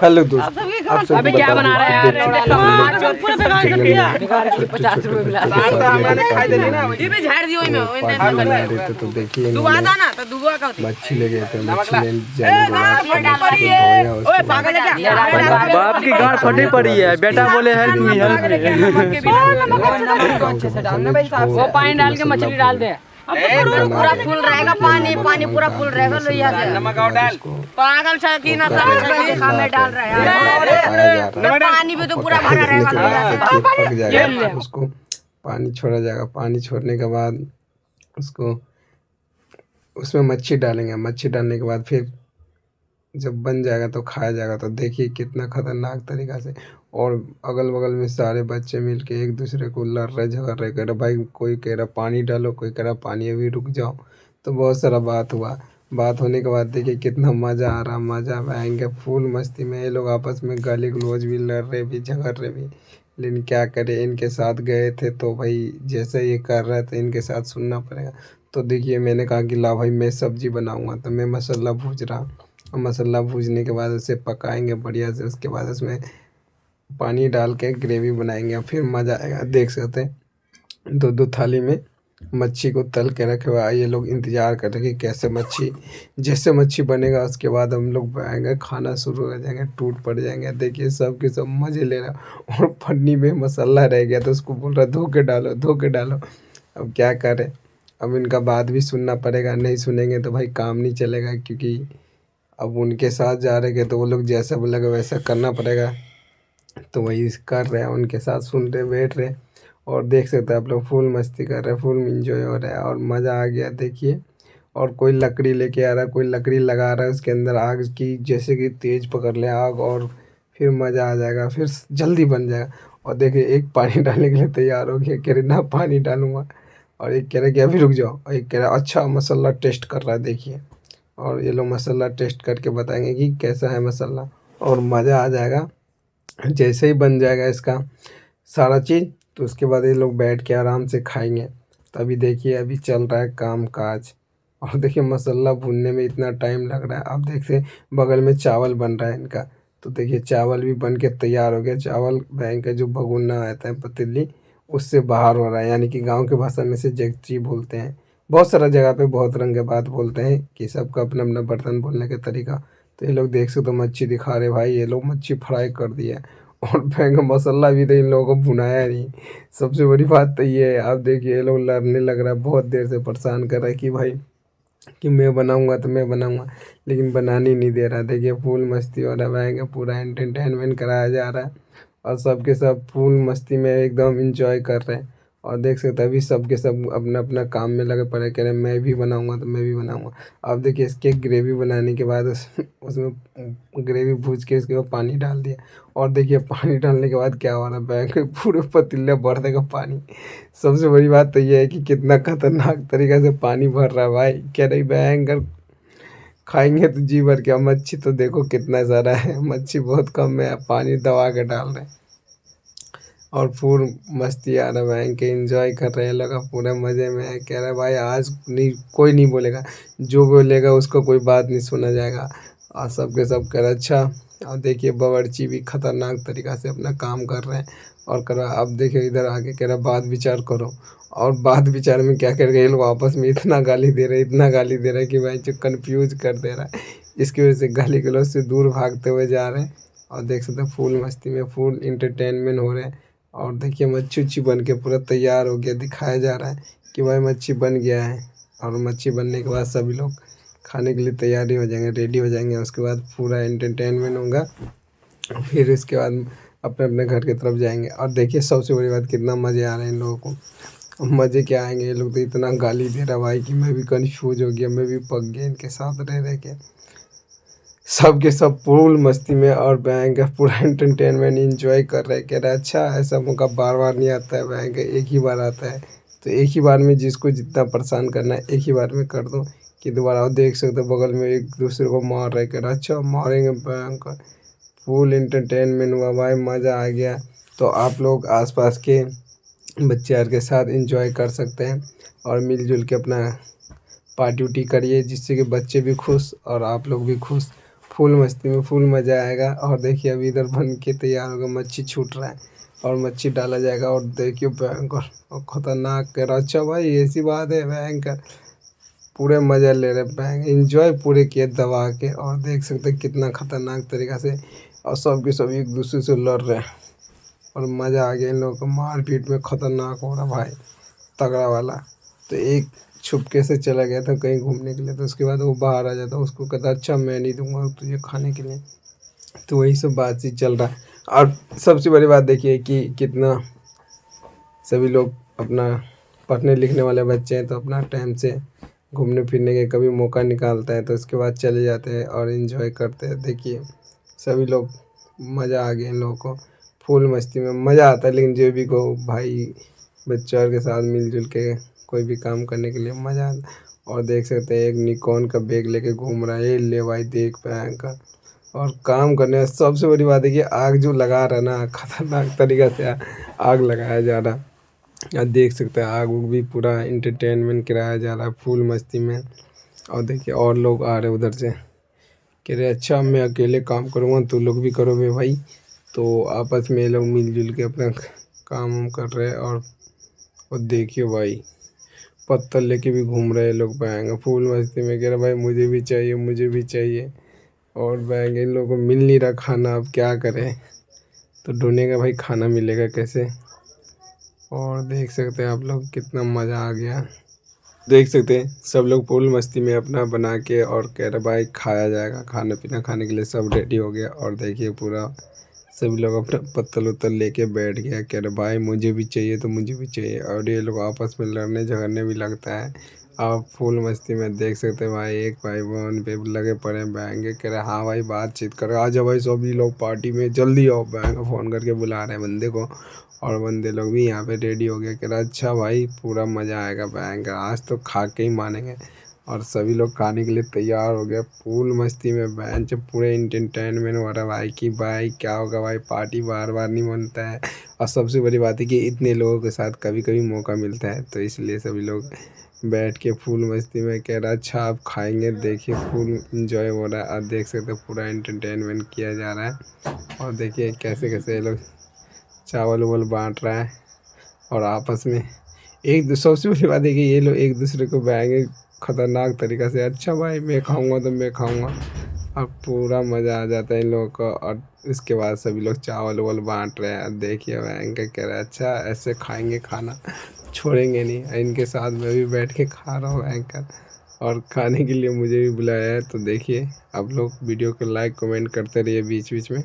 Hello दोस्त, आप सबको अबे क्या बना रहा है यार? पूरा ₹50 मिला ये भी झाड़ दियो में ओए नहीं बना रहे थे तो देखिए तू आता ना तो दुगुआ का होती मच्छी ले गए थे। मच्छी लेने जाने के बाद मच्छी को धोया, ओए उसके पागल बाद है क्या? बाप की गांड फटी पड़ी है, बेटा बोले हेल्प मी हेल्प अच्छे से डालना भाई साहब वो पानी डाल के मछली डाल दे। पूरा फुल रहेगा पानी पानी पूरा फुल रहेगा लोहिया से नमक डाल पागल शकीना सब देखा मैं डाल रहा है पानी भी तो पूरा भरा रहेगा। उसको पानी छोड़ा जाएगा। पानी छोड़ने के बाद उसको उसमें मच्छी डालेंगे। मच्छी डालने के बाद फिर जब बन जाएगा तो खाया जाएगा। तो देखिए कितना खतरनाक तरीका से, और अगल बगल में सारे बच्चे मिलके एक दूसरे को लड़ रहे झगड़ रहे, कह रहे भाई, कोई कह रहा पानी डालो, कोई कह रहा पानी अभी रुक जाओ। तो बहुत सारा बात हुआ। बात होने के बाद देखिए कितना मज़ा आ रहा, मज़ा आएंगे फुल मस्ती में। ये लोग आपस में गाली गलौज भी, लड़ रहे भी, झगड़ रहे भी, लेकिन क्या करें, इनके साथ गए थे तो भाई जैसे ये कर रहे थे इनके साथ सुनना पड़ेगा। तो देखिए मैंने कहा कि ला भाई मैं सब्ज़ी बनाऊँगा, तो मैं मसाला भूज रहा। और मसाला भूजने के बाद उसे पकाएंगे बढ़िया से। उसके बाद उसमें पानी डाल के ग्रेवी बनाएंगे, फिर मज़ा आएगा। देख सकते हैं दो दो थाली में मच्छी को तल के रखे हुआ। ये लोग इंतज़ार कर रहे कि कैसे मच्छी, जैसे मच्छी बनेगा उसके बाद हम लोग आएंगे, खाना शुरू हो जाएंगे, टूट पड़ जाएंगे। देखिए सब के सब मज़े ले रहा, और पन्नी में मसाला रह गया तो उसको बोल रहा धो के डालो, धो के डालो। अब क्या करें, अब इनका बात भी सुनना पड़ेगा। नहीं सुनेंगे तो भाई काम नहीं चलेगा, क्योंकि अब उनके साथ जा रहे हैं तो वो लोग जैसा बोलेगा वैसा करना पड़ेगा। तो वही कर रहे हैं, उनके साथ सुन रहे, बैठ रहे, और देख सकते हैं आप लोग फुल मस्ती कर रहे हैं, फुल इंजॉय हो रहा है और मज़ा आ गया। देखिए, और कोई लकड़ी लेके आ रहा है, कोई लकड़ी लगा रहा है उसके अंदर आग की, जैसे कि तेज़ पकड़ ले आग, और फिर मज़ा आ जाएगा, फिर जल्दी बन जाएगा। और देखिए एक पानी डालने के लिए तैयार हो गया, कह रहे ना पानी डालूंगा, और एक कह रहा कि अभी रुक जाओ, और एक कह रहा अच्छा मसाला टेस्ट कर रहा है। देखिए, और ये लोग मसाला टेस्ट करके बताएंगे कि कैसा है मसाला, और मज़ा आ जाएगा। जैसे ही बन जाएगा इसका सारा चीज़, तो उसके बाद ये लोग बैठ के आराम से खाएंगे। तभी देखिए अभी चल रहा है काम काज, और देखिए मसाला भूनने में इतना टाइम लग रहा है। आप देखते बगल में चावल बन रहा है इनका, तो देखिए चावल भी बन के तैयार हो गया। चावल बैंक का जो भगोना आता है पतीली, उससे बाहर हो रहा है, यानी कि गांव की भाषा में से जेगची बोलते हैं। बहुत सारा जगह पे बहुत रंग के बात बोलते हैं कि सबका अपना अपना बर्तन बोलने का तरीका। तो ये लोग देख सकते तो मच्छी दिखा रहे भाई, ये लोग मच्छी फ्राई कर दिया, और बैंक मसाला भी तो इन लोगों को भुनाया नहीं। सबसे बड़ी बात तो ये है, आप देखिए ये लोग लड़ने लग रहा है, बहुत देर से परेशान कर रहा है कि भाई कि मैं बनाऊंगा तो मैं बनाऊंगा, लेकिन बनाने नहीं दे रहा। देखिए फुल मस्ती हो रहा है, पूरा एंटरटेनमेंट कराया जा रहा है, और सबके सब फुल मस्ती में एकदम इंजॉय कर रहे हैं। और देख सकते हैं अभी सबके सब अपना अपना काम में लगे पड़े, कह रहे हैं मैं भी बनाऊंगा तो मैं भी बनाऊंगा। अब देखिए इसके ग्रेवी बनाने के बाद उसमें ग्रेवी भूज के उसके बाद पानी डाल दिया, और देखिए पानी डालने के बाद क्या हो रहा है, बैग में पूरे पतीले भर देगा पानी। सबसे बड़ी बात तो ये है कि कितना खतरनाक तरीके से पानी भर रहा है भाई। कह रही भयंकर, खाएंगे तो जी भर के। मच्छी तो देखो कितना सारा है, मच्छी बहुत कम है, पानी दबा के डाल रहे हैं, और फुल मस्ती आ रहा है, के एंजॉय कर रहे हैं लोग, पूरे मज़े में है। कह रहे भाई आज नहीं, कोई नहीं बोलेगा, जो बोलेगा उसको कोई बात नहीं सुना जाएगा। और सबके सब कह रहे अच्छा। और देखिए बावर्ची भी खतरनाक तरीक़ा से अपना काम कर रहे हैं, और कर रहा अब देखिए इधर आके कह रहा बात विचार करो। और बात विचार में क्या कर गए लोग आपस में इतना गाली दे रहे, इतना गाली दे रहे कि भाई जो कन्फ्यूज कर दे रहा है। इसकी वजह से गाली गलौज से दूर भागते हुए जा रहे हैं, और देख सकते हैं फुल मस्ती में फुल इंटरटेनमेंट हो रहे हैं। और देखिए मच्छी उच्छी बन के पूरा तैयार हो गया, दिखाया जा रहा है कि भाई मच्छी बन गया है। और मच्छी बनने के बाद सभी लोग खाने के लिए तैयारी हो जाएंगे, रेडी हो जाएंगे। उसके बाद पूरा एंटरटेनमेंट होगा, फिर इसके बाद अपने अपने घर की तरफ जाएंगे। और देखिए सबसे बड़ी बात कितना मज़े आ रहे हैं इन लोगों को। मज़े क्या आएंगे, ये लोग तो इतना गाली दे रहा भाई कि मैं भी कन्फ्यूज हो गया, मैं भी पक गया इनके साथ रह रह के। सब के सब फुल मस्ती में और बैंक पूरा एंटरटेनमेंट इंजॉय कर रहे हैं। कह रहे अच्छा ऐसा मौका बार बार नहीं आता है, बैंक एक ही बार आता है, तो एक ही बार में जिसको जितना परेशान करना है एक ही बार में कर दो कि दोबारा। और देख सकते हो बगल में एक दूसरे को मार रहे, कह रहे अच्छा मारेंगे बैंक। फुल एंटरटेनमेंट हुआ भाई, मज़ा आ गया। तो आप लोग आसपास के बच्चे यार के साथ इंजॉय कर सकते हैं, और मिलजुल के अपना पार्टी उटी करिए, जिससे कि बच्चे भी खुश और आप लोग भी खुश। फुल मस्ती में फुल मज़ा आएगा। और देखिए अभी इधर बन के तैयार होगा, मच्छी छूट रहा है और मच्छी डाला जाएगा। और देखिए भयंकर और ख़तरनाक कह रहा, अच्छा भाई ऐसी बात है, भयंकर पूरे मज़े ले रहे बैंक एंजॉय पूरे किए दबा के। और देख सकते हैं कितना ख़तरनाक तरीक़ा से और सब के सब एक दूसरे से लड़ रहे हैं और मज़ा आ गया इन लोगों को। मारपीट में ख़तरनाक हो रहा भाई, तगड़ा वाला। तो एक छुपके से चला गया था कहीं घूमने के लिए, तो उसके बाद वो बाहर आ जाता, उसको कहता अच्छा मैं नहीं दूंगा तुझे खाने के लिए। तो वही सब बातचीत चल रहा है। और सबसे बड़ी बात देखिए कि कितना सभी लोग अपना पढ़ने लिखने वाले बच्चे हैं तो अपना टाइम से घूमने फिरने के कभी मौका निकालता है तो उसके बाद चले जाते हैं और इन्जॉय करते हैं। देखिए सभी लोग मज़ा आ गया इन लोगों को, फुल मस्ती में मज़ा आता है। लेकिन जो भी को भाई बच्चों के साथ मिलजुल के कोई भी काम करने के लिए मज़ा आता है। और देख सकते हैं एक निकॉन का बैग लेके घूम रहा है, ये ले भाई देख भयंकर। और काम करने सबसे बड़ी बात है कि आग जो लगा रहा है ना, खतरनाक तरीक़ा से आग लगाया जा रहा है। और देख सकते हैं आग उग भी पूरा इंटरटेनमेंट कराया जा रहा है फुल मस्ती में। और देखिए और लोग आ रहे उधर से, कह रहे अच्छा मैं अकेले काम करूँगा तो लोग भी करोगे भाई। तो आपस में ये लोग मिलजुल के अपना काम वाम कर रहे हैं। और देखिए भाई पत्थर लेके भी घूम रहे हैं लोग, पाएंगे फुल मस्ती में, कह रहे भाई मुझे भी चाहिए मुझे भी चाहिए। और पाएंगे इन लोगों को मिल नहीं रहा खाना, अब क्या करें। तो ढूंढेगा भाई खाना मिलेगा कैसे। और देख सकते हैं आप लोग कितना मज़ा आ गया, देख सकते हैं सब लोग फुल मस्ती में अपना बना के और कह रहे भाई खाया जाएगा, खाना पीना खाने के लिए सब रेडी हो गया। और देखिए पूरा सभी लोग अपना पत्तल उत्तल लेके बैठ गया, कह रहे भाई मुझे भी चाहिए तो मुझे भी चाहिए। और ये लोग आपस में लड़ने झगड़ने भी लगता है। आप फुल मस्ती में देख सकते हैं भाई एक भाई बहन पे लगे पड़े हैं, बहन कह रहे हाँ भाई बातचीत करो, आ जाओ भाई सभी लोग पार्टी में जल्दी आओ, बहन फ़ोन करके बुला रहे हैं बंदे को। और बंदे लोग भी यहाँ पे रेडी हो गए, कह रहा अच्छा भाई पूरा मज़ा आएगा बहन का, आज तो खा के ही मानेंगे। और सभी लोग खाने के लिए तैयार हो गए फुल मस्ती में, बहन से पूरे इंटरटेनमेंट हो रहा है भाई कि भाई क्या होगा भाई, पार्टी बार बार नहीं बनता है। और सबसे बड़ी बात है कि इतने लोगों के साथ कभी कभी मौका मिलता है, तो इसलिए सभी लोग बैठ के फुल मस्ती में, कह रहा अच्छा आप खाएंगे। देखिए फुल इंजॉय हो रहा है और देख सकते पूरा इंटरटेनमेंट किया जा रहा है। और देखिए कैसे कैसे ये लोग चावल उवल बांट रहा है और आपस में सबसे बड़ी बात है कि ये लोग एक दूसरे को बयाएंगे ख़तरनाक तरीक़ा से, अच्छा भाई मैं खाऊंगा तो मैं खाऊंगा। और पूरा मज़ा आ जाता है इन लोगों को। और इसके बाद सभी लोग चावल उवल बांट रहे हैं, देखिए भयंकर कह रहा है अच्छा ऐसे खाएंगे खाना, छोड़ेंगे नहीं। इनके साथ मैं भी बैठ के खा रहा हूँ भयंकर, और खाने के लिए मुझे भी बुलाया है। तो देखिए आप लोग वीडियो को लाइक कमेंट करते रहिए बीच बीच में।